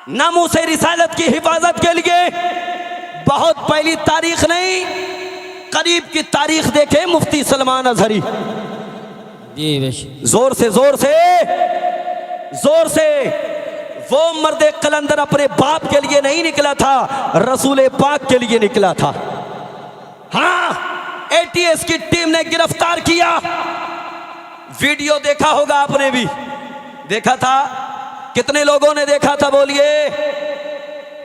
नामूस रिसालत की हिफाजत के लिए बहुत पहली तारीख नहीं, करीब की तारीख देखे मुफ्ती सलमान अजहरी। जोर से जोर से जोर से वो मर्द कलंदर अपने बाप के लिए नहीं निकला था, रसूल पाक के लिए निकला था। हाँ, एटीएस की टीम ने गिरफ्तार किया। वीडियो देखा होगा आपने भी, देखा था। कितने लोगों ने देखा था बोलिए?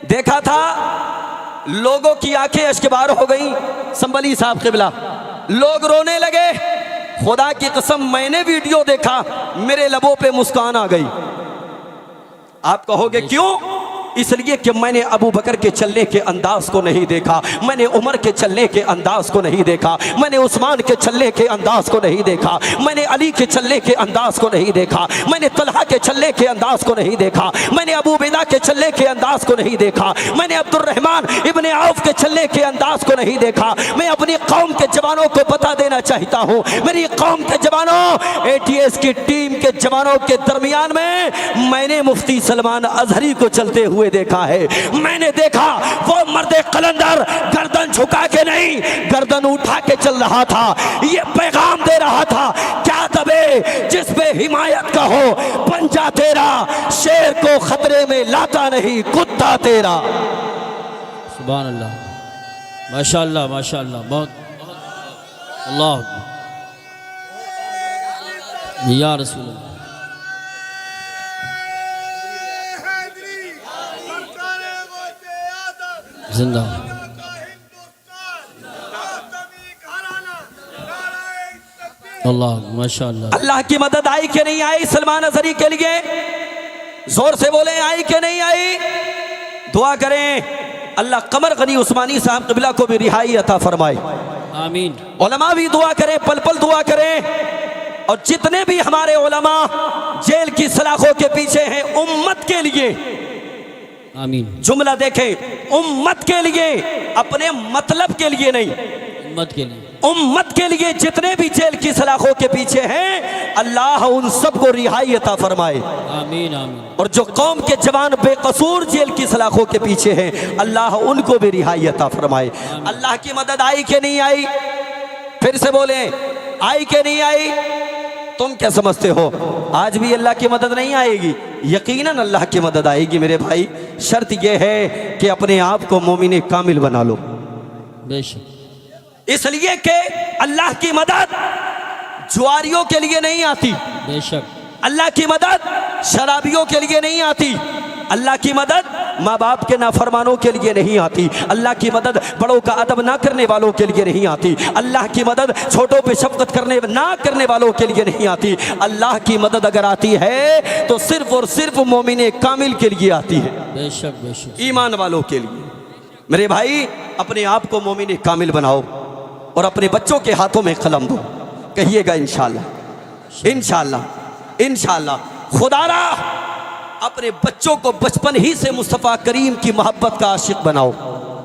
देखा था। लोगों की आंखें अश्कबार हो गई। संभली साहब किबला, लोग रोने लगे। खुदा की कसम मैंने वीडियो देखा, मेरे लबों पे मुस्कान आ गई। आप कहोगे क्यों? इसलिए कि मैंने अबू बकर के चलने के अंदाज को नहीं देखा, मैंने उमर के चलने के अंदाज को नहीं देखा, मैंने उस्मान के चलने के अंदाज को नहीं देखा, मैंने अली के चलने के अंदाज को नहीं देखा, मैंने तलहा के चलने के अंदाज को नहीं देखा, मैंने अबू बिदा के चलने के अंदाज को नहीं देखा, मैंने अब्दुर्रहमान इब्ने औफ के चलने के अंदाज को नहीं देखा। मैं अपनी कौम के जवानों को बता देना चाहता हूँ, मेरी कौम के जवानों, एटीएस की टीम के जवानों के दरमियान में मैंने मुफ्ती सलमान अजहरी को चलते हुए देखा है। मैंने देखा वो मर्द कलंदर गर्दन झुका के नहीं, गर्दन उठा के चल रहा था। ये पैगाम दे रहा था, क्या दबे जिस पे हिमायत का हो, पंजा तेरा शेर को खतरे में लाता नहीं, कुत्ता तेरा। सुभान अल्लाह, माशाअल्लाह माशाअल्लाह, बहुत अल्लाह या रसूल अल्लाह। जिंदा अल्लाह माशाअल्लाह। अल्लाह की मदद आई कि नहीं आई सलमान अजहरी के लिए? जोर से बोले, आई कि नहीं आई? दुआ करें अल्लाह कमर गनी उस्मानी साहब क़िबला को भी रिहाई अता फरमाए। आमीन। उलमा भी दुआ करें, पल पल दुआ करें। और जितने भी हमारे उलमा जेल की सलाखों के पीछे हैं, उम्मत के लिए, आमीन। जुमला देखें, उम्मत के लिए, अपने मतलब के लिए नहीं, उम्मत के लिए, उम्मत के लिए जितने भी जेल की सलाखों के पीछे हैं, अल्लाह उन सबको रिहाई अता फरमाए। आमीन आमीन। और जो कौम के जवान बेकसूर जेल की सलाखों के पीछे हैं, अल्लाह उनको भी रिहाई अता फरमाए। अल्लाह की मदद आई कि नहीं आई? फिर से बोले, आई कि नहीं आई? तुम क्या समझते हो, आज भी अल्लाह की मदद नहीं आएगी? यकीनन अल्लाह की मदद आएगी मेरे भाई। शर्त यह है कि अपने आप को मोमिन कामिल बना लो। बेशक। इसलिए कि अल्लाह की मदद जुआरियों के लिए नहीं आती, बेशक। अल्लाह की मदद शराबियों के लिए नहीं आती, अल्लाह की मदद माँ बाप के नाफरमानों के लिए नहीं आती, अल्लाह की मदद बड़ों का अदब ना करने वालों के लिए नहीं आती, अल्लाह की मदद छोटों पे शफकत करने वालों के लिए नहीं आती। अल्लाह की मदद अगर आती है तो सिर्फ और सिर्फ मोमिन कामिल के लिए आती है, बेशक बेशक, ईमान वालों के लिए। मेरे भाई, अपने आप को मोमिन कामिल बनाओ और अपने बच्चों के हाथों में कलम दो। कहिएगा इंशाअल्लाह, इंशाअल्लाह, इंशाअल्लाह। खुदारा अपने बच्चों को बचपन ही से मुस्तफ़ा करीम की मोहब्बत का आशिक बनाओ।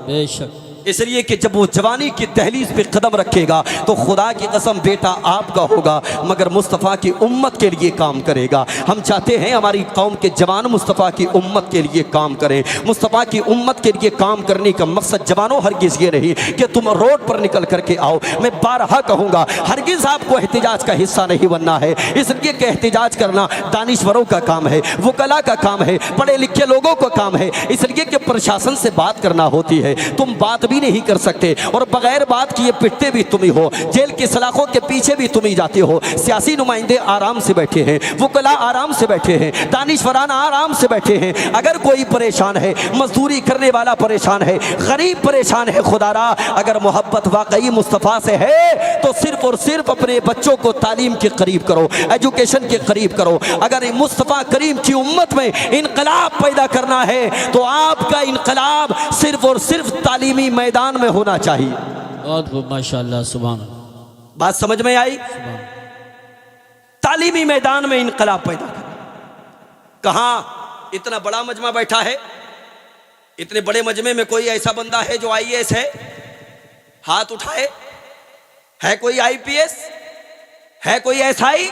बेशक। इसलिए कि जब वो जवानी की दहलीज पे कदम रखेगा तो खुदा की कसम बेटा आपका होगा, मगर मुस्तफ़ा की उम्मत के लिए काम करेगा। हम चाहते हैं हमारी कौम के जवान मुस्तफ़ा की उम्मत के लिए काम करें। मुस्तफ़ा की उम्मत के लिए काम करने का मकसद जवानों हरगिज़ ये नहीं कि तुम रोड पर निकल करके आओ। मैं बारहा कहूँगा, हरगिज़ आपको एहतिजाज का हिस्सा नहीं बनना है। इसलिए कि एहतिजाज करना दानिश्वरों का काम है, वकला का काम है, पढ़े लिखे लोगों का काम है। इसलिए कि प्रशासन से बात करना होती है, तुम बात भी नहीं कर सकते और बगैर बात किए पिटते भी तुम ही हो। जेल की सलाखों के पीछे भी तुम ही जाते हो। सियासी नुमाइंदे आराम से बैठे हैं, वकला आराम से बैठे हैं, दानिशवरान आराम से बैठे हैं। अगर कोई परेशान है, मजदूरी करने वाला परेशान है, गरीब परेशान है, खुदारा अगर मोहब्बत वाकई मुस्तफ़ा से है तो सिर्फ और सिर्फ अपने बच्चों को तालीम के करीब करो, एजुकेशन के करीब करो। अगर मुस्तफ़ा करीम की उम्मत में इनकलाब पैदा करना है तो आपका इनकलाब सिर्फ और सिर्फ तालीमी मैदान में होना चाहिए। बहुत खूब, माशाअल्लाह, सुभान अल्लाह। बात समझ में आई? तालीमी मैदान में इनकलाब पैदा करें। कहाँ इतना बड़ा मजमा बैठा है, इतने बड़े मजमे में कोई ऐसा बंदा है जो आईएएस है? हाथ उठाए। है कोई आईपीएस? है कोई एसआई?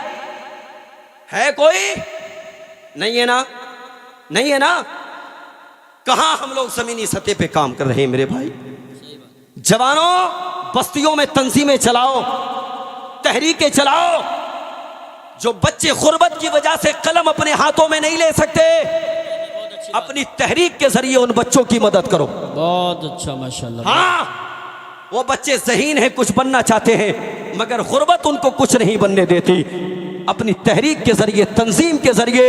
है कोई? नहीं है ना? नहीं है ना? कहां हम लोग जमीनी सतह पे काम कर रहे हैं मेरे भाई। जवानों, बस्तियों में तंजीमें चलाओ, तहरीकें चलाओ। जो बच्चे गुर्बत की वजह से कलम अपने हाथों में नहीं ले सकते, अपनी तहरीक के जरिए उन बच्चों की मदद करो। बहुत अच्छा माशाल्लाह। हाँ, वो बच्चे ज़हीन हैं, कुछ बनना चाहते हैं, मगर गुर्बत उनको कुछ नहीं बनने देती। अपनी तहरीक के जरिए, तंजीम के जरिए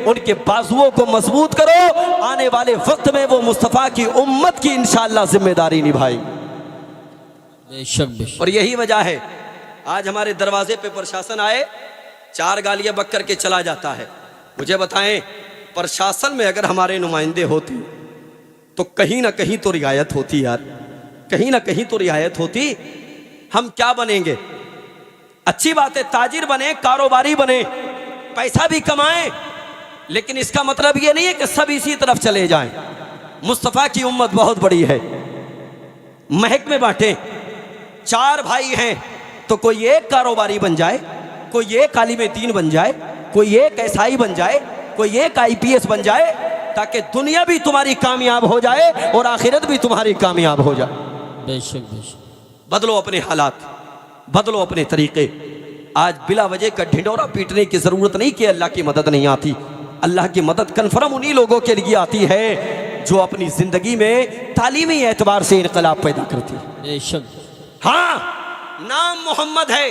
उनके बाजुओं को मजबूत करो। आने वाले वक्त में वो मुस्तफ़ा की उम्मत की इंशाअल्लाह जिम्मेदारी निभाई। बेशक बेशक। और यही वजह है आज हमारे दरवाजे पे प्रशासन आए, 4 गालियां बक करके चला जाता है। मुझे बताएं, प्रशासन में अगर हमारे नुमाइंदे होते तो कहीं ना कहीं तो रियायत होती यार, कहीं ना कहीं तो रियायत होती। हम क्या बनेंगे? अच्छी बात है, ताजिर बने, कारोबारी बने, पैसा भी कमाएं, लेकिन इसका मतलब ये नहीं है कि सब इसी तरफ चले जाएं। मुस्तफ़ा की उम्मत बहुत बड़ी है, महक में बांटे। 4 भाई हैं तो कोई एक कारोबारी बन जाए, कोई एक आलिम दीन बन जाए, कोई एक एसआई बन जाए, कोई एक आईपीएस बन जाए, ताकि दुनिया भी तुम्हारी कामयाब हो जाए और आखिरत भी तुम्हारी कामयाब हो जाए। बेशक बेशक। बदलो अपने हालात, बदलो अपने तरीके। आज बिला वजह का ढिंडोरा पीटने की जरूरत नहीं कि अल्लाह की मदद नहीं आती। अल्लाह की मदद कन्फर्म उन्हीं लोगों के लिए आती है जो अपनी जिंदगी में तालीमी एतबार से इनकलाब पैदा करती है। बेशक। हाँ, नाम मोहम्मद है,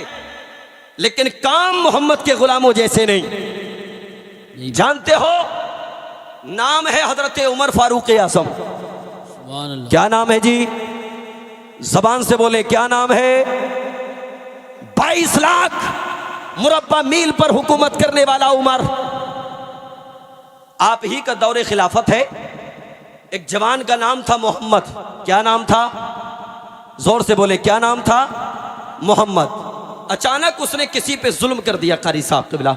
लेकिन काम मोहम्मद के गुलामों जैसे नहीं। जानते हो, नाम है हजरत उमर फारूक आजम। सुभान अल्लाह। क्या नाम है जी? जबान से बोले, क्या नाम है? 22 लाख मुरब्बा मील पर हुकूमत करने वाला उमर। आप ही का दौरे खिलाफत है। एक जवान का नाम था मोहम्मद। क्या नाम था? जोर से बोले, क्या नाम था? मोहम्मद। अचानक उसने किसी पे जुल्म कर दिया। कारी साहब क़िबला,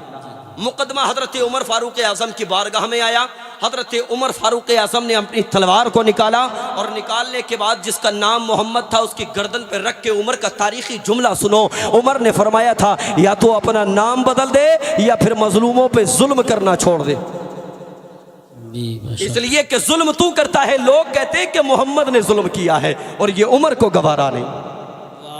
मुकदमा हजरत उमर फारूक आजम की बारगाह में आया। हजरत उमर फारूक आजम ने अपनी तलवार को निकाला और निकालने के बाद जिसका नाम मोहम्मद था उसकी गर्दन पर रख के उमर का तारीखी जुमला सुनो। उमर ने फरमाया था, या तो अपना नाम बदल दे या फिर मजलूमों पे जुल्म करना छोड़ दे। इसलिए कि जुल्म तू करता है, लोग कहते हैं कि मोहम्मद ने जुल्म किया है, और ये उमर को गवारा नहीं।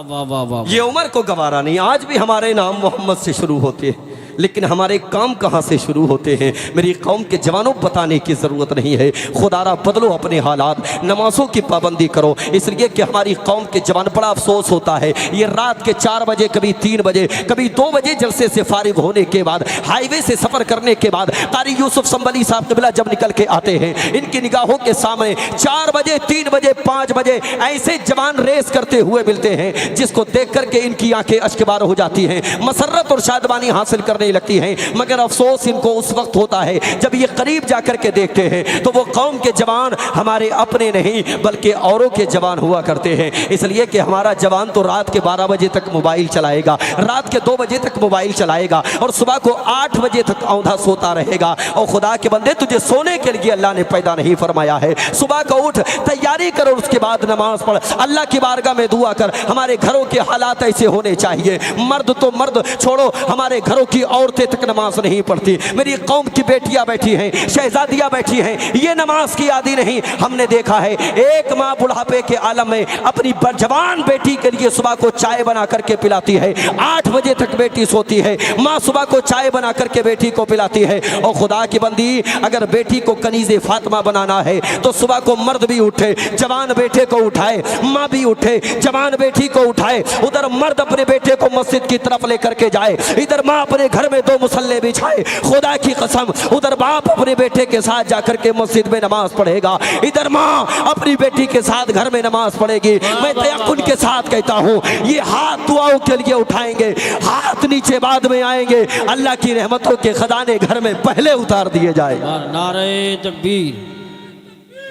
वाह वाह वाह। ये उमर को गवारा नहीं। आज भी हमारे नाम मोहम्मद से शुरू होते हैं, लेकिन हमारे काम कहाँ से शुरू होते हैं? मेरी कौम के जवानों, बताने की ज़रूरत नहीं है। खुदारा बदलो अपने हालात, नमाजों की पाबंदी करो। इसलिए कि हमारी कौम के जवान, बड़ा अफसोस होता है, ये रात के 4 बजे, कभी 3 बजे, कभी 2 बजे जलसे से फारिग होने के बाद, हाईवे से सफ़र करने के बाद कारी यूसुफ संबली साहब क़िबला जब निकल के आते हैं, इनकी निगाहों के सामने 4 बजे, 3 बजे, 5 बजे ऐसे जवान रेस करते हुए मिलते हैं जिसको देख करके इनकी आंखें अश्कबार हो जाती हैं, मसर्रत और शादबानी हासिल करने लगती हैं। मगर अफसोस इनको उस वक्त होता है जब ये करीब जाकर के देखते हैं तो वो कौम के जवान हमारे अपने नहीं बल्कि औरों के जवान हुआ करते हैं। इसलिए कि हमारा जवान तो रात के 12 बजे तक मोबाइल चलाएगा, रात के 2 बजे तक मोबाइल चलाएगा और सुबह को 8 बजे तक औंधा सोता रहेगा। और खुदा के बंदे, तुझे सोने के लिए अल्लाह ने पैदा नहीं फरमाया है। सुबह को उठ, तैयारी कर और उसके बाद नमाज पढ़, अल्लाह की बारगाह में दुआ कर। हमारे घरों के हालात ऐसे होने चाहिए। मर्द तो मर्द छोड़ो, हमारे घरों की औरतें तक नमाज नहीं पढ़ती। मेरी कौम की बेटियां बैठी हैं, शहजादियां बैठी हैं, ये नमाज की आदी नहीं। हमने देखा है एक माँ बुढ़ापे के आलम में अपनी जवान बेटी के लिए सुबह को चाय बना करके पिलाती है। 8 बजे तक बेटी सोती है, माँ सुबह को चाय बना करके बेटी को पिलाती है। और खुदा की बंदी, अगर बेटी को कनीज़े फातिमा बनाना है तो सुबह को मर्द भी उठे, जवान बेटे को उठाए, माँ भी उठे, जवान बेटी को उठाए। उधर मर्द अपने बेटे को मस्जिद की तरफ लेकर के जाए, इधर माँ अपने घर में 2 मुसल्ले बिछाए। खुदा की कसम, उधर बाप अपने बेटे के साथ जाकर के मस्जिद में नमाज पढ़ेगा, इधर माँ अपनी बेटी के साथ घर में नमाज पढ़ेगी। मैं तयक्कुन के साथ कहता हूँ, ये हाथ दुआओं के लिए उठाएंगे, हाथ नीचे बाद में आएंगे। अल्लाह की रहमतों के खजाने घर में पहले उतार दिए जाए। नारे तकबीर,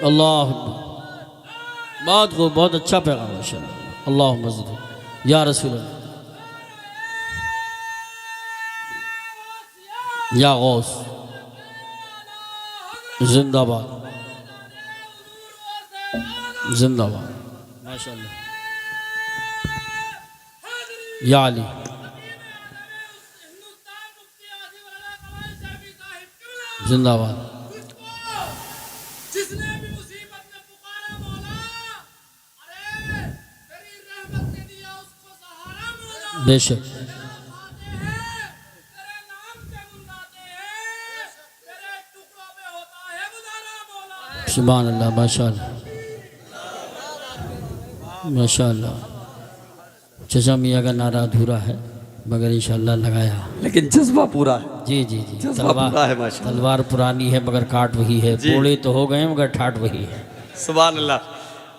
अल्लाह। बहुत खूब, बहुत अच्छा पैगाम माशाअल्लाह। अल्लाह मज़ीद या रसूल अल्लाह, या गौस जिंदाबाद, जिंदाबाद माशाअल्लाह। या अली, जिंदाबाद। बेशक सुभान अल्लाह माशाअल्लाह माशाअल्लाह। चचा मियाँ का नारा अधूरा है मगर इंशाअल्लाह लगाया। लेकिन जज्बा पूरा है। जी जी जी। जज्बा पूरा है माशाअल्लाह। तलवार पुरानी है मगर काट वही है, पोड़े तो हो गए मगर ठाट वही है। सुभान अल्लाह।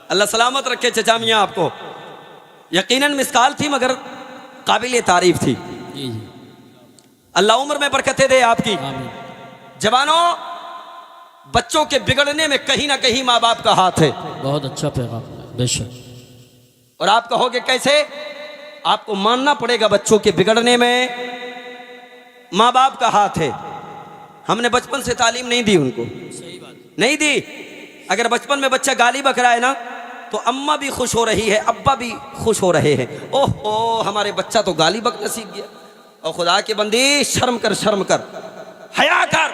अल्लाह सलामत रखे चचा मियाँ आपको। यकीनन मिसकाल थी मगर काबिल तारीफ थी। जी जी। अल्लाह उम्र में बरकतें दे आपकी। आमीन। जवानों, बच्चों के बिगड़ने में कहीं ना कहीं माँ बाप का हाथ है। बहुत अच्छा पैगाम है बेशक। और आप कहोगे कैसे? आपको मानना पड़ेगा बच्चों के बिगड़ने में माँ बाप का हाथ है। हमने बचपन से तालीम नहीं दी उनको, सही बात। नहीं दी। अगर बचपन में बच्चा गाली बक रहा है ना तो अम्मा भी खुश हो रही है, अब्बा भी खुश हो रहे हैं। ओहो हमारे बच्चा तो गाली बकना सीख गया। और खुदा के बंदी शर्म कर, शर्म कर, हया कर।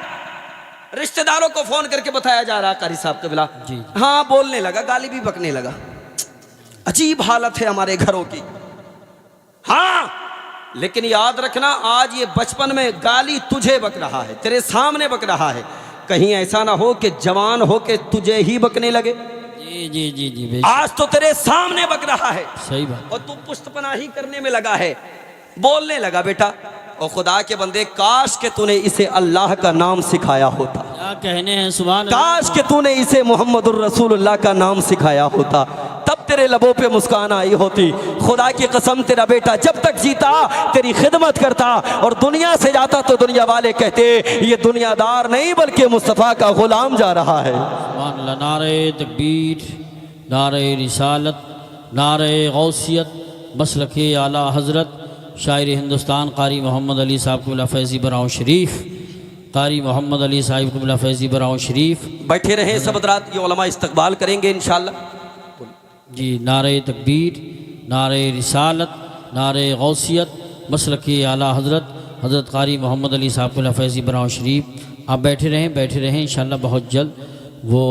रिश्तेदारों को फोन करके बताया जा रहा कारी साहब कबिला, जी। हाँ बोलने लगा, गाली भी बकने लगा। अजीब हालत है हमारे घरों की। हाँ लेकिन याद रखना, आज ये बचपन में गाली तुझे बक रहा है, तेरे सामने बक रहा है। कहीं ऐसा ना हो कि जवान हो के तुझे ही बकने लगे। जी जी जी जी बेशक। आज तो तेरे सामने बक रहा है सही बात। और तू पुष्टपनाही करने में लगा है, बोलने लगा बेटा। और खुदा के बंदे, काश के तूने इसे अल्लाह का नाम सिखाया होता, क्या कहने हैं सुभान काश के तूने इसे मोहम्मदुर रसूलुल्लाह का नाम सिखाया होता, तब तेरे लबों पे मुस्कान आई होती। खुदा की कसम, तेरा बेटा जब तक जीता तेरी खिदमत करता और दुनिया से जाता तो दुनिया वाले कहते ये दुनियादार नहीं बल्कि मुस्तफ़ा का गुलाम जा रहा है। सुभान अल्लाह। नारे तकबीर, नारे रिसालत, नारे गौसियत, मसलके आला हज़रत शायर हिंदुस्तान कारी मोहम्मद अली साहब क़िबला फैज़ी बराऊं शरीफ, कारी मोहम्मद अली साहिब क़िबला फैज़ी बराऊं शरीफ। बैठे रहे सब हज़रात, ये उलमा इस्तकबाल करेंगे इंशाअल्लाह। जी। नारे तकबीर, नारे रिसालत, नारे गौसियत, मसलके आला हज़रत हज़रत कारी मोहम्मद अली साहब क़िबला फैज़ी बराऊं शरीफ। आप बैठे रहें इंशाअल्लाह। बहुत जल्द वो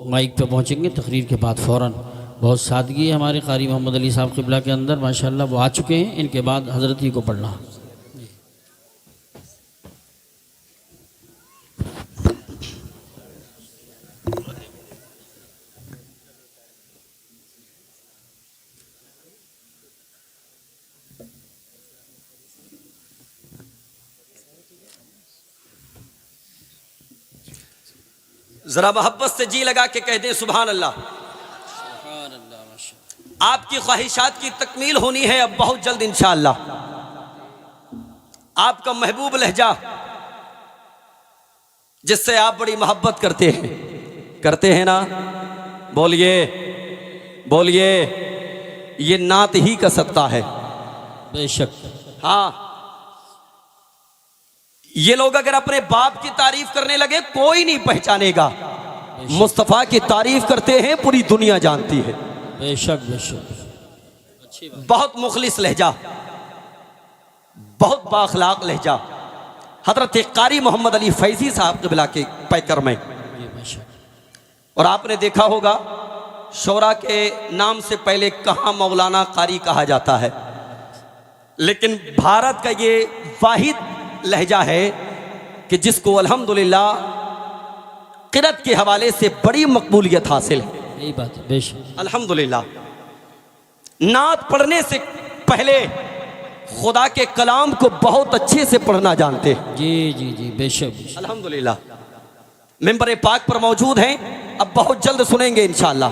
माइक पे पहुँचेंगे तकरीर के बाद फ़ौरन। बहुत सादगी है हमारे कारी मोहम्मद अली साहब क़िबला के अंदर माशाअल्लाह। वो आ चुके हैं, इनके बाद हज़रत ही को पढ़ना। जरा मोहब्बत से जी लगा के कह दे सुभान अल्लाह। आपकी ख्वाहिशात की तकमील होनी है अब बहुत जल्द इंशाअल्लाह। आपका महबूब लहजा जिससे आप बड़ी मोहब्बत करते हैं ना, बोलिए बोलिए, ये नात ही का सत्ता है बेशक। हाँ, ये लोग अगर अपने बाप की तारीफ करने लगे कोई नहीं पहचानेगा। मुस्तफ़ा की तारीफ करते हैं पूरी दुनिया जानती है। बेशक बेशक। अच्छी बात। बहुत मुखलिस लहजा, बहुत बाखलाक लहजा हजरत कारी मोहम्मद अली फैज़ी साहब क़िबला के पैकर में। और आपने देखा होगा शोरा के नाम से पहले कहाँ मौलाना कारी कहा जाता है, लेकिन भारत का ये वाहिद लहजा है कि जिसको अल्हम्दुलिल्लाह क़िरत के हवाले से बड़ी मकबूलियत हासिल है। यही बात है बेशक। अल्हम्दुलिल्लाह नात पढ़ने से पहले खुदा के कलाम को बहुत अच्छे से पढ़ना जानते हैं। जी जी जी बेशक। अल्हम्दुलिल्लाह मिंबर पाक पर मौजूद हैं, अब बहुत जल्द सुनेंगे इंशाअल्लाह।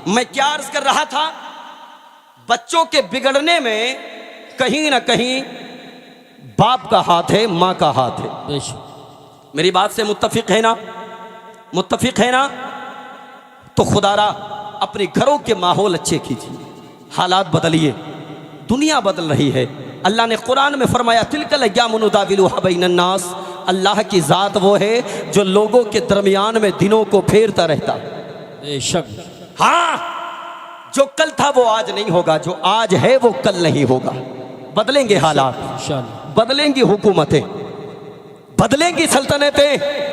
मैं क्या अर्ज कर रहा था, बच्चों के बिगड़ने में कहीं ना कहीं बाप का हाथ है, माँ का हाथ है। बेशक। मेरी बात से मुत्तफिक है ना? मुत्तफिक है ना? तो खुदारा अपने घरों के माहौल अच्छे कीजिए, हालात बदलिए, दुनिया बदल रही है। अल्लाह ने कुरान में फरमाया तिलकल अय्यामु नुदाविलुहा बैनन नास, अल्लाह की ज़ात वो है जो लोगों के दरमियान में दिनों को फेरता रहता। बेशक। हाँ, जो कल था वो आज नहीं होगा, जो आज है वो कल नहीं होगा। बदलेंगे हालात, इंशाअल्लाह बदलेंगी हुकूमतें, बदलेंगी सल्तनतें।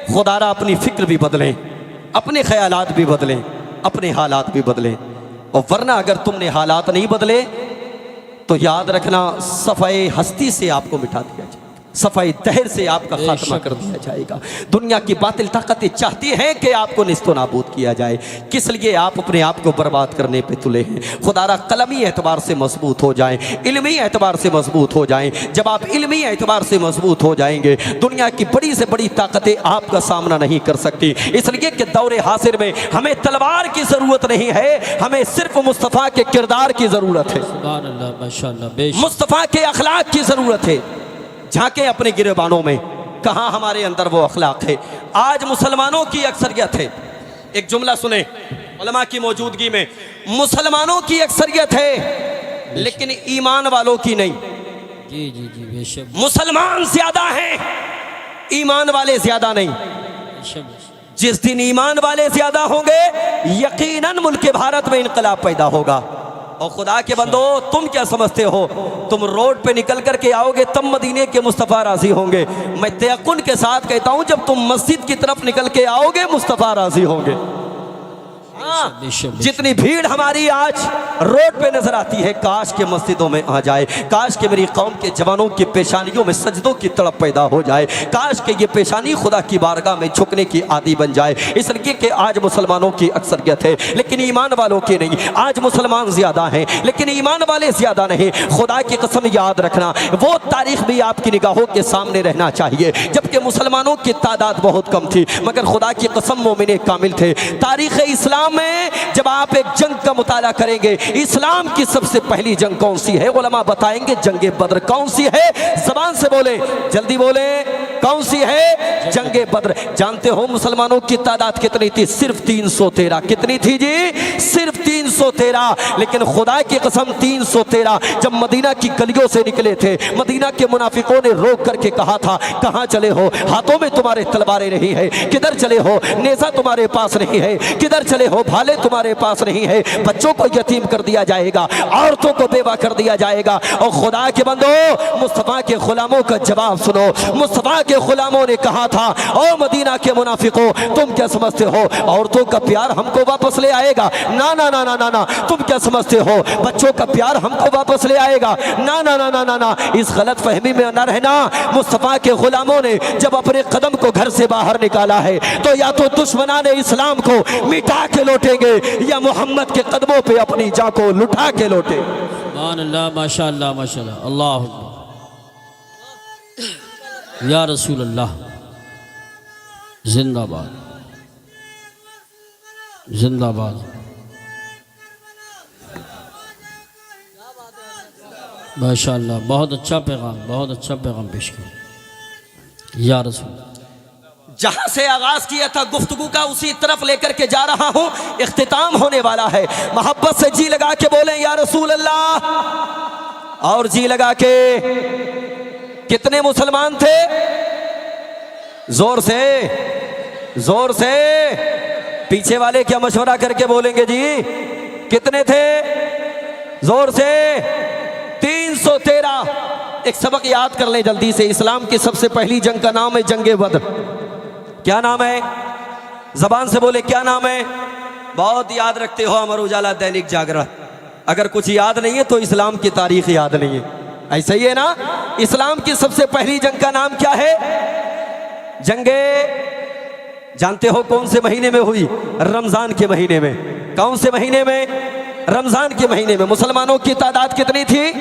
खुदारा अपनी फिक्र भी बदलें, अपने ख्यालात भी बदलें, अपने हालात भी बदलें। और वरना अगर तुमने हालात नहीं बदले तो याद रखना सफ़ाई हस्ती से आपको मिटा दिया जाएगा, सफ़ाई दहर से आपका खात्मा कर दिया जाएगा। दुनिया की बातिल ताकतें चाहती हैं कि आपको निस्तो नाबूद किया जाए, किस लिए आप अपने आप को बर्बाद करने पे तुले हैं। खुदारा कलमी एतबार से मजबूत हो जाएं, इल्मी एतबार से मजबूत हो जाएं। जब आप इल्मी एतबार से मजबूत हो जाएंगे, दुनिया की बड़ी से बड़ी ताकतें आपका सामना नहीं कर सकती। इसलिए कि दौरे हासिर में हमें तलवार की ज़रूरत नहीं है, हमें सिर्फ मुस्तफ़ा के किरदार की ज़रूरत है, सुभान अल्लाह, माशाअल्लाह, बेशक मुस्तफ़ा के अखलाक की ज़रूरत है। झांके अपने गिरबानों में, कहाँ हमारे अंदर वो अखलाक है। आज मुसलमानों की अक्सरियत है, एक जुमला सुने उलमा की मौजूदगी में, मुसलमानों की अक्सरियत है लेकिन ईमान वालों की नहीं। जी जी जी, बेशक मुसलमान ज्यादा हैं, ईमान वाले ज्यादा नहीं। बेशक। जिस दिन ईमान वाले ज्यादा होंगे, यकीनन मुल्क भारत में इनकलाब पैदा होगा। और खुदा के बंदो, तुम क्या समझते हो, तुम रोड पे निकल करके आओगे तब मदीने के मुस्तफ़ा राजी होंगे। मैं तयक़ुन के साथ कहता हूं, जब तुम मस्जिद की तरफ निकल के आओगे मुस्तफ़ा राजी होंगे। जितनी भीड़ हमारी आज रोड पे नजर आती है, काश के मस्जिदों में आ जाए, काश के मेरी कौम के जवानों की पेशानियों में सजदों की तड़प पैदा हो जाए, काश के ये पेशानी खुदा की बारगाह में झुकने की आदी बन जाए। इसलिए कि आज मुसलमानों की अक्सरियत है लेकिन ईमान वालों की नहीं। आज मुसलमान ज्यादा हैं लेकिन ईमान वाले ज्यादा नहीं। खुदा की कसम याद रखना, वो तारीख भी आपकी निगाहों के सामने रहना चाहिए जबकि मुसलमानों की तादाद बहुत कम थी, मगर खुदा की कसम मोमिने कामिल थे। तारीख इस्लाम में जब आप एक जंग का मुताला करेंगे, इस्लाम की सबसे पहली जंग कौन सी है, उलमा बताएंगे जंगे बद्र। कौन सी है, जबान से बोले, जल्दी बोले, कौन सी है, जंगे बद्र। जानते हो मुसलमानों की तादाद कितनी थी? सिर्फ 313। कितनी थी जी? सिर्फ 313। लेकिन खुदा की कसम 313 जब मदीना की गलियों से निकले थे, मदीना के मुनाफिकों ने रोक करके कहा था, कहां चले हो, हाथों में तुम्हारे तलवारें नहीं है, किधर चले हो, नेजा तुम्हारे पास नहीं है, किधर चले हो, भाले तुम्हारे पास नहीं है, बच्चों को यतीम कर दिया जाएगा, औरतों को बेवा कर दिया जाएगा। और खुदा के बंदो, मुस्तफा के गुलामों का जवाब सुनो। मुस्तफा के गुलामों ने कहा था, ओ मदीना के मुनाफिकों, तुम क्या समझते हो औरतों का प्यार हमको वापस ले आएगा? ना ना ना ना ना ना। तुम क्या समझते हो बच्चों का प्यार हमको वापस ले आएगा? ना ना ना ना ना ना। इस गलत फहमी में न रहना। मुस्तफा के गुलामों ने जब अपने कदम को घर से बाहर निकाला है तो या तो दुश्मनाने इस्लाम को मिटा के लौटेंगे या मोहम्मद के कदमों पे अपनी जान को लुटा के लौटे। सुभान अल्लाह, माशाअल्लाह, माशाअल्लाह, अल्लाह अकबर, या रसूल अल्लाह, जिंदाबाद, जिंदाबाद। माशाअल्लाह, बहुत अच्छा पैगाम, बहुत अच्छा पैगाम पेश किया या रसूल। जहां से आगाज किया था गुफ्तगू का, उसी तरफ लेकर के जा रहा हूं। इख्तिताम होने वाला है। मोहब्बत से जी लगा के बोले या रसूल अल्लाह, और जी लगा के। कितने मुसलमान थे? जोर से, जोर से। पीछे वाले क्या मशवरा करके बोलेंगे जी? कितने थे? जोर से। 313। एक सबक याद कर ले जल्दी से। इस्लाम की सबसे पहली जंग का नाम है जंगे बद्र। क्या नाम है? जबान से बोले, क्या नाम है? बहुत याद रखते हो अमर उजाला, दैनिक जागरण। अगर कुछ याद नहीं है तो इस्लाम की तारीख याद नहीं है। ऐसा ही है ना? इस्लाम की सबसे पहली जंग का नाम क्या है? जंगे। जानते हो कौन से महीने में हुई? रमजान के महीने में। कौन से महीने में? रमजान के महीने में। मुसलमानों की तादाद कितनी थी?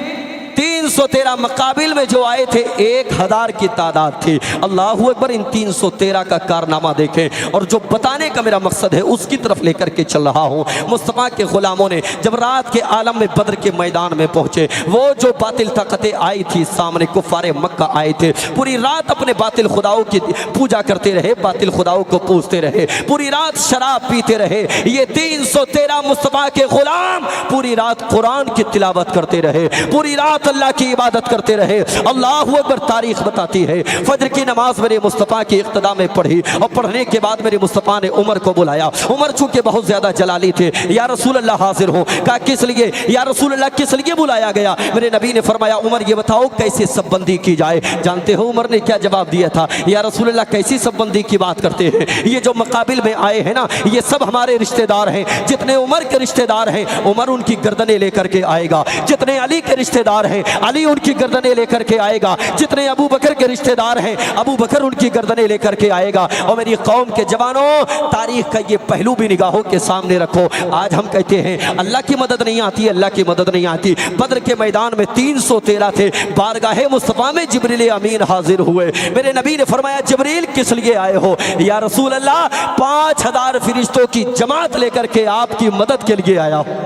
313। मुकाबिल में जो आए थे 1000 की तादाद थी। अल्लाहू अकबर। इन 313 का कारनामा देखें, और जो बताने का मेरा मकसद है उसकी तरफ लेकर के चल रहा हूँ। मुस्तफ़ा के गुलामों ने जब रात के आलम में बद्र के मैदान में पहुंचे, वो जो बातिल ताकतें आई थी सामने, कुफारे मक्का आए थे, पूरी रात अपने बातिल खुदाओं की पूजा करते रहे, बातिल खुदाओं को पूजते रहे, पूरी रात शराब पीते रहे। ये 313 मुस्तफ़ा के गुलाम पूरी रात कुरान की तिलावत करते रहे, पूरी रात रात अल्लाह की इबादत करते रहे। अल्लाह अकबर तारीख बताती है फजर की नमाज मेरे मुस्तफ़ा की इक़्तिदा में पढ़ी और पढ़ने के बाद मेरे मुस्तफ़ा ने उमर को बुलाया। उमर चूंकि बहुत ज़्यादा जलाली थे, या रसूल अल्लाह हाजिर हो। कहा किस लिए? या रसूल अल्लाह किस लिए बुलाया गया? मेरे नबी ने फरमाया उमर ये बताओ कैसे सबबंदी की जाए। जानते हो उमर ने क्या जवाब दिया था? या रसूल अल्लाह कैसी सबबंदी की बात करते हैं? ये जो मुकाबिल में आए हैं ना, ये सब हमारे रिश्तेदार हैं। जितने उमर के रिश्तेदार हैं उमर उनकी गर्दनें लेकर के आएगा, जितने अली के रिश्तेदार हैं अली उनकी गर्दनें लेकर के आएगा, जितने अबू बकर के रिश्तेदार हैं अबू बकर उनकी गर्दनें लेकर के आएगा। और मेरी कौम के जवानों, तारीख का ये पहलू भी निगाहों के सामने रखो। आज हम कहते हैं अल्लाह की मदद नहीं आती, अल्लाह की मदद नहीं आती। बद्र के मैदान में 313 थे, बारगाहे मुस्तफ़ा में जिब्रील अमीन हाजिर हुए। मेरे नबी ने फरमाया जिब्रील किस लिए आए हो? या रसूल अल्लाह 5000 फरिश्तों की जमात लेकर के आपकी मदद के लिए आया हूं।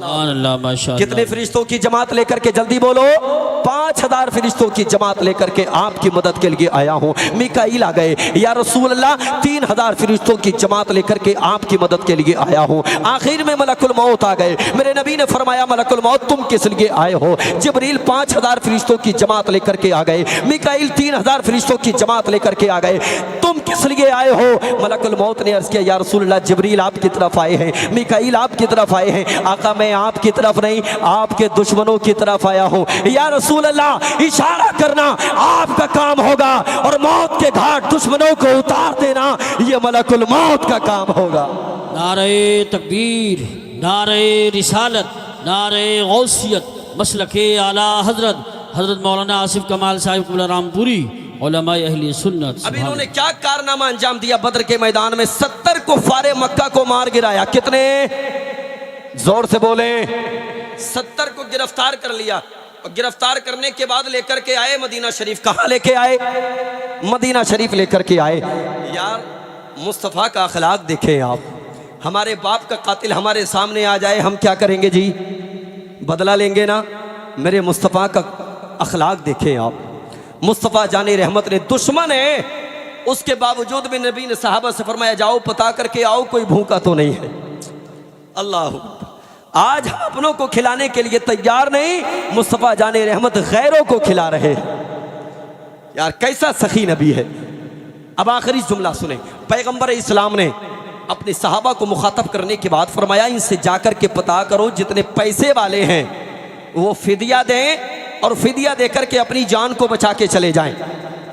अल्लाह माशाअल्लाह। कितने फरिश्तों की जमात लेकर के? जल्दी बोलो। 5000 फरिश्तों की जमात लेकर के आपकी मदद के लिए आया हूँ। मिकाईल आ गए। या रसूल अल्लाह 3000 फरिश्तों की जमात लेकर के आपकी मदद के लिए आया हूँ। आखिर में मलकुल मौत आ गए। मेरे नबी ने फरमाया मलकुल मौत तुम किस लिए आए हो? जिब्रील 5000 फरिश्तों की जमात लेकर के आ गए। मिकाईल 3000 फरिश्तों की जमात लेकर के आ गए। तुम किस लिए आए हो? मलकुल मौत ने अर्ज किया या रसूल अल्लाह जिब्रील आपकी तरफ आए हैं, मिकाईल आपकी तरफ आए हैं। आका मैं आपकी तरफ नहीं आपके दुश्मनों की तरफ आया हूँ। या रसूल अल्लाह इशारा करना आपका काम होगा और मौत के घाट दुश्मनों को उतार देना ये मलकुल मौत का काम होगा। नारे तकबीर, नारे रिसालत, नारे गौसियत, मसलके आला हजरत हजरत मौलाना आसिफ कमाल साहिब क़िबला रामपुरी उलमाए अहले सुन्नत। अब इन्होंने क्या कारनामा अंजाम दिया? बद्र के मैदान में 70 कुफ़ारे मक्का को मार गिराया। कितने? जोर से बोले। 70 को गिरफ्तार कर लिया और गिरफ्तार करने के बाद लेकर के आए मदीना शरीफ। कहाँ लेके आए? मदीना शरीफ लेकर के आए। यार मुस्तफ़ा का अखलाक देखें आप। हमारे बाप का कातिल हमारे सामने आ जाए हम क्या करेंगे जी? बदला लेंगे ना? मेरे मुस्तफ़ा का अखलाक देखें आप। मुस्तफ़ा जाने रहमत ने दुश्मन है, उसके बावजूद भी नबी ने सहाबा से फरमाया जाओ पता करके आओ कोई भूखा तो नहीं है। अल्लाह, आज हम अपनों को खिलाने के लिए तैयार नहीं, मुस्तफ़ा जाने रहमत गैरों को खिला रहे हैं। यार कैसा सखी नबी है। अब आखिरी जुमला सुने। पैगंबर इस्लाम ने अपने सहाबा को मुखातब करने के बाद फरमाया इनसे जाकर के पता करो जितने पैसे वाले हैं वो फिदिया दें और फिदिया देकर के अपनी जान को बचा के चले जाएं।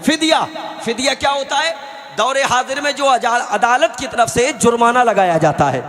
फिदिया, फिदिया क्या होता है? दौरे हाजिर में जो अदालत की तरफ से जुर्माना लगाया जाता है,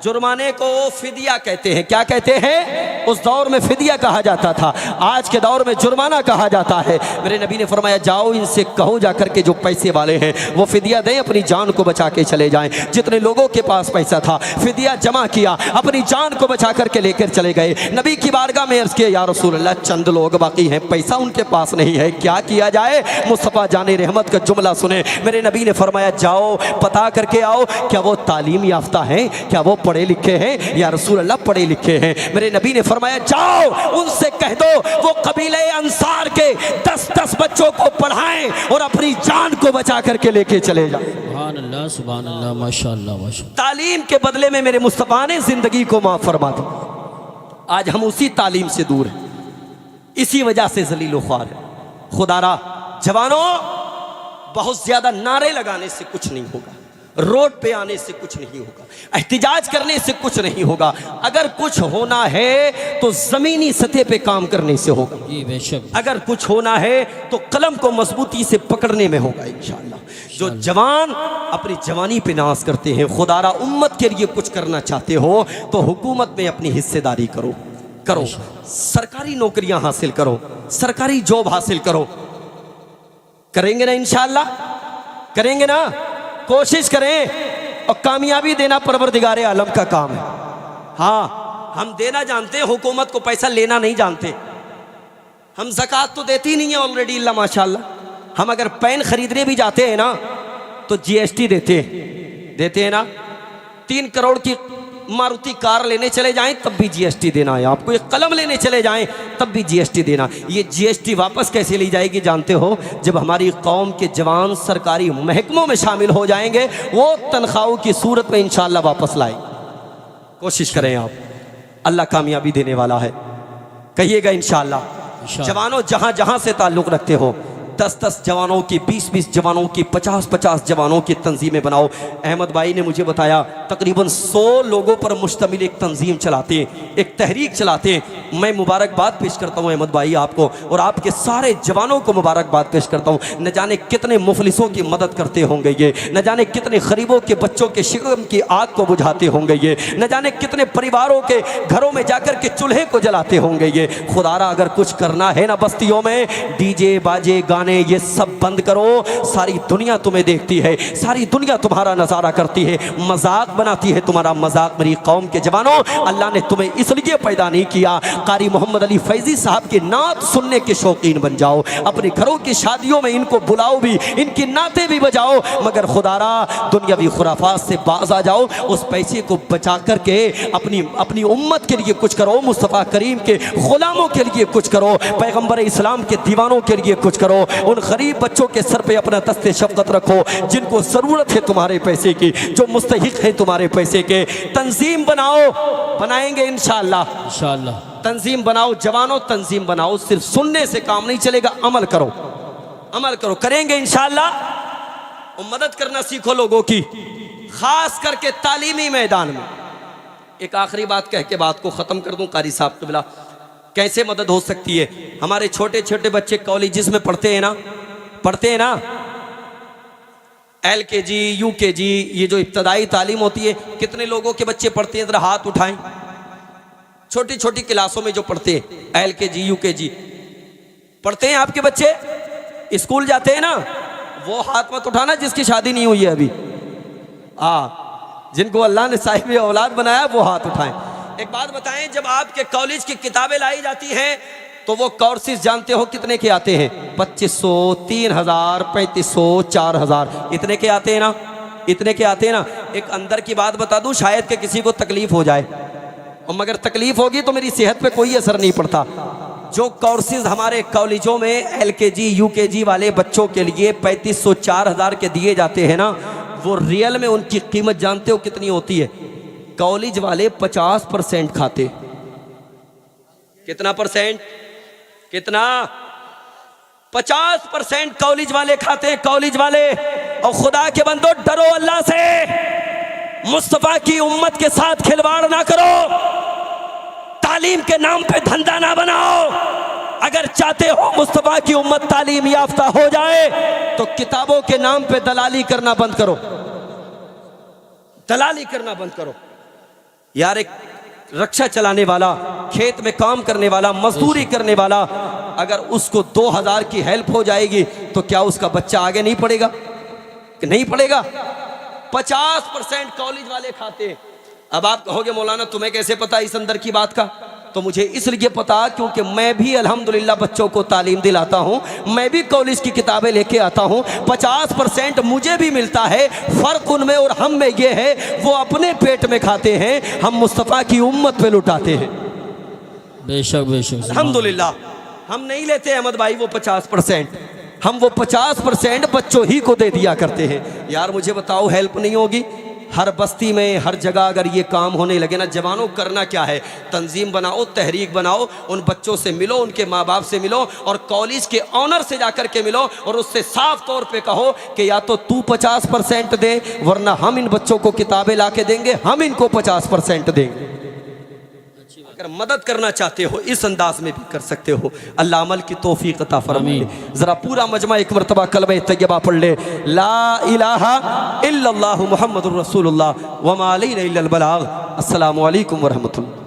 जुर्माने को फिदिया कहते हैं। क्या कहते हैं? उस दौर में फिदिया कहा जाता था, आज के दौर में जुर्माना कहा जाता है। मेरे नबी ने फरमाया जाओ इनसे कहो जाकर के जो पैसे वाले हैं वो फिदिया दें, अपनी जान को बचा के चले जाएं। जितने लोगों के पास पैसा था फिदिया जमा किया, अपनी जान को बचा करके लेकर चले गए। नबी की बारगाह में अर्ज़ किया या रसूल अल्लाह चंद लोग बाकी हैं, पैसा उनके पास नहीं है, क्या किया जाए? मुस्तफ़ा जाने रहमत का जुमला सुने। मेरे नबी ने फरमाया जाओ पता करके आओ क्या वो तालीम याफ्ता हैं, क्या वो पढ़े लिखे हैं? या रसूल अल्लाह पढ़े लिखे हैं। मेरे नबी ने फरमाया जाओ उनसे कह दो वो कबीले अंसार के 10-10 बच्चों को पढ़ाएं और अपनी जान को बचा करके लेके चले जाएं। सुभान अल्लाह, सुभान अल्लाह, माशाअल्लाह, माशाअल्लाह। तालीम के बदले में मेरे मुस्तफ़ा ने जिंदगी को माफ फरमा दी। आज हम उसी तालीम से दूर हैं, इसी वजह से जलील ख्वार है। खुदारा जवानों, बहुत ज्यादा नारे लगाने से कुछ नहीं होगा, रोड पे आने से कुछ नहीं होगा, एहतिजाज करने से कुछ नहीं होगा। अगर कुछ होना है तो जमीनी सतह पे काम करने से होगा। जी बेशक। अगर कुछ होना है तो कलम को मजबूती से पकड़ने में होगा इंशाअल्लाह। जो जवान अपनी जवानी पे नाज करते हैं, खुदारा उम्मत के लिए कुछ करना चाहते हो तो हुकूमत में अपनी हिस्सेदारी करो, सरकारी नौकरियां हासिल करो, सरकारी जॉब हासिल करो। करेंगे ना इंशाअल्लाह? करेंगे ना? कोशिश करें और कामयाबी देना परवरदिगारे आलम का काम है। हाँ, हम देना जानते हैं, हुकूमत को पैसा लेना नहीं जानते। हम ज़कात तो देती नहीं है ऑलरेडी अल्लाह माशाअल्लाह। हम अगर पैन खरीदने भी जाते हैं ना तो जीएसटी देते हैं ना। 3 करोड़ की मारुति कार लेने चले जाएं तब भी जीएसटी देना है आपको। एक कलम लेने चले जाएं तब भी जीएसटी देना। ये जीएसटी वापस कैसे ली जाएगी जानते हो? जब हमारी कौम के जवान सरकारी महकमों में शामिल हो जाएंगे, वो तनख्वाहों की सूरत में इंशाअल्लाह वापस लाएंगे। कोशिश करें आप, अल्लाह कामयाबी देने वाला है। कहिएगा इंशाअल्लाह। इंशाअल्लाह। जवानों जहां जहां से ताल्लुक़ रखते हो, 10-10 जवानों की, 20-20 जवानों की, 50-50 जवानों की तंजीमें बनाओ। अहमद भाई ने मुझे बताया तकरीबन 100 लोगों पर मुश्तमिल एक तंजीम चलाते हैं, एक तहरीक चलाते हैं। मैं मुबारकबाद पेश करता हूँ अहमद भाई आपको, और आपके सारे जवानों को मुबारकबाद पेश करता हूँ। न जाने कितने मुफलिसों की मदद करते होंगे ये, न जाने कितने गरीबों के बच्चों के शिकम की आग को बुझाते होंगे ये, न जाने कितने परिवारों के घरों में जाकर के चूल्हे को जलाते होंगे ये। खुदारा अगर कुछ करना है ना बस्तियों में, डीजे बाजे गाने ये सब बंद करो। सारी दुनिया तुम्हें देखती है, सारी दुनिया तुम्हारा नजारा करती है, मजाक बनाती है तुम्हारा मजाक। मेरी कौम के जवानों, अल्लाह ने तुम्हें इसलिए पैदा नहीं किया। कारी मोहम्मद अली फैजी साहब की नात सुनने के शौकीन बन जाओ, अपने घरों की शादियों में इनको बुलाओ भी, इनकी नातें भी बजाओ, मगर खुदारा दुनियावी खुराफात से बाज आ जाओ। उस पैसे को बचा करके अपनी उम्मत के लिए कुछ करो, मुस्तफ़ा करीम के गुलामों के लिए कुछ करो, पैगम्बर इस्लाम के दीवानों के लिए कुछ करो। उन गरीब बच्चों के सर पे अपना दस्ते शफ़क़त रखो जिनको ज़रूरत है तुम्हारे पैसे की, जो मुस्तहिक है तुम्हारे पैसे के। तंजीम बनाओ, बनाएंगे इंशाअल्लाह। इंशाअल्लाह। तंजीम बनाओ जवानों, तंजीम बनाओ। सिर्फ सुनने से काम नहीं चलेगा, अमल करो, अमल करो। करेंगे इंशाअल्लाह। और मदद करना सीखो लोगों की, खास करके तालीमी मैदान में। एक आखिरी बात कह के बात को ख़त्म कर दूं। कारी साहब क़िबला, कैसे मदद हो सकती है? हमारे छोटे छोटे बच्चे कॉलेजेस में पढ़ते हैं ना, LKG UKG, ये जो इब्तदाई तालीम होती है, कितने लोगों के बच्चे पढ़ते हैं? ज़रा हाथ उठाएं। छोटी छोटी क्लासों में जो पढ़ते हैं, LKG UKG पढ़ते हैं आपके बच्चे, स्कूल जाते हैं ना, वो हाथ मत उठाना जिसकी शादी नहीं हुई है अभी। जिनको अल्लाह ने साहिब औलाद बनाया वो हाथ उठाएं। एक बात बताएं, जब आपके कॉलेज की किताबें लाई जाती हैं तो वो कोर्सेज जानते हो कितने के आते हैं? 2500, 3000, 3500, 4000, इतने के आते हैं ना, इतने के आते हैं ना। एक अंदर की बात बता दूं, शायद कि किसी को तकलीफ हो जाए, और मगर तकलीफ होगी तो मेरी सेहत पे कोई असर नहीं पड़ता। जो कोर्सेज हमारे कॉलेजों में LKG UKG वाले बच्चों के लिए 3500, 4000 के दिए जाते हैं ना, वो रियल में उनकी कीमत जानते हो कितनी होती है? कॉलेज वाले 50% खाते। कितना परसेंट? कितना? 50% कॉलेज वाले खाते हैं, कॉलेज वाले। और खुदा के बंदो, डरो अल्लाह से, मुस्तफा की उम्मत के साथ खिलवाड़ ना करो, तालीम के नाम पे धंधा ना बनाओ। अगर चाहते हो मुस्तफा की उम्मत तालीम याफ्ता हो जाए तो किताबों के नाम पे दलाली करना बंद करो, दलाली करना बंद करो। यार, एक रक्षा चलाने वाला, खेत में काम करने वाला, मजदूरी करने वाला, अगर उसको 2000 की हेल्प हो जाएगी तो क्या उसका बच्चा आगे नहीं पढ़ेगा? कि नहीं पढ़ेगा? 50% कॉलेज वाले खाते। अब आप कहोगे मौलाना तुम्हें कैसे पता इस अंदर की बात का? तो मुझे इसलिए पता क्योंकि मैं भी अल्हम्दुलिल्लाह बच्चों को तालीम दिलाता हूँ, मैं भी कॉलेज की किताबें लेके आता हूँ। 50% मुझे भी मिलता है। फ़र्क उनमें और हम में ये है, वो अपने पेट में खाते हैं, हम मुस्तफ़ा की उम्मत पे लुटाते हैं। बेशक बेशक, अल्हम्दुलिल्लाह। हम नहीं लेते अहमद भाई वो 50%, हम वो 50% बच्चों ही को दे दिया करते हैं। यार मुझे बताओ, हेल्प नहीं होगी? हर बस्ती में, हर जगह अगर ये काम होने लगे ना, जवानों करना क्या है? तंजीम बनाओ, तहरीक बनाओ, उन बच्चों से मिलो, उनके माँ बाप से मिलो, और कॉलेज के ऑनर से जाकर के मिलो, और उससे साफ तौर पे कहो कि या तो तू 50% दे, वरना हम इन बच्चों को किताबें ला के देंगे, हम इनको 50% देंगे। अगर मदद करना चाहते हो इस अंदाज में भी कर सकते हो। अल्लाह अमल की तौफीक अता फरमाए। जरा पूरा मजमा एक मरतबा कलमे तैयबा पढ़ ले, ला इलाहा इल्लल्लाहु मुहम्मदुर रसूलुल्लाह व मा अलैना इल्लल बलाग। अस्सलामु अलैकुम व रहमतुल्लाह।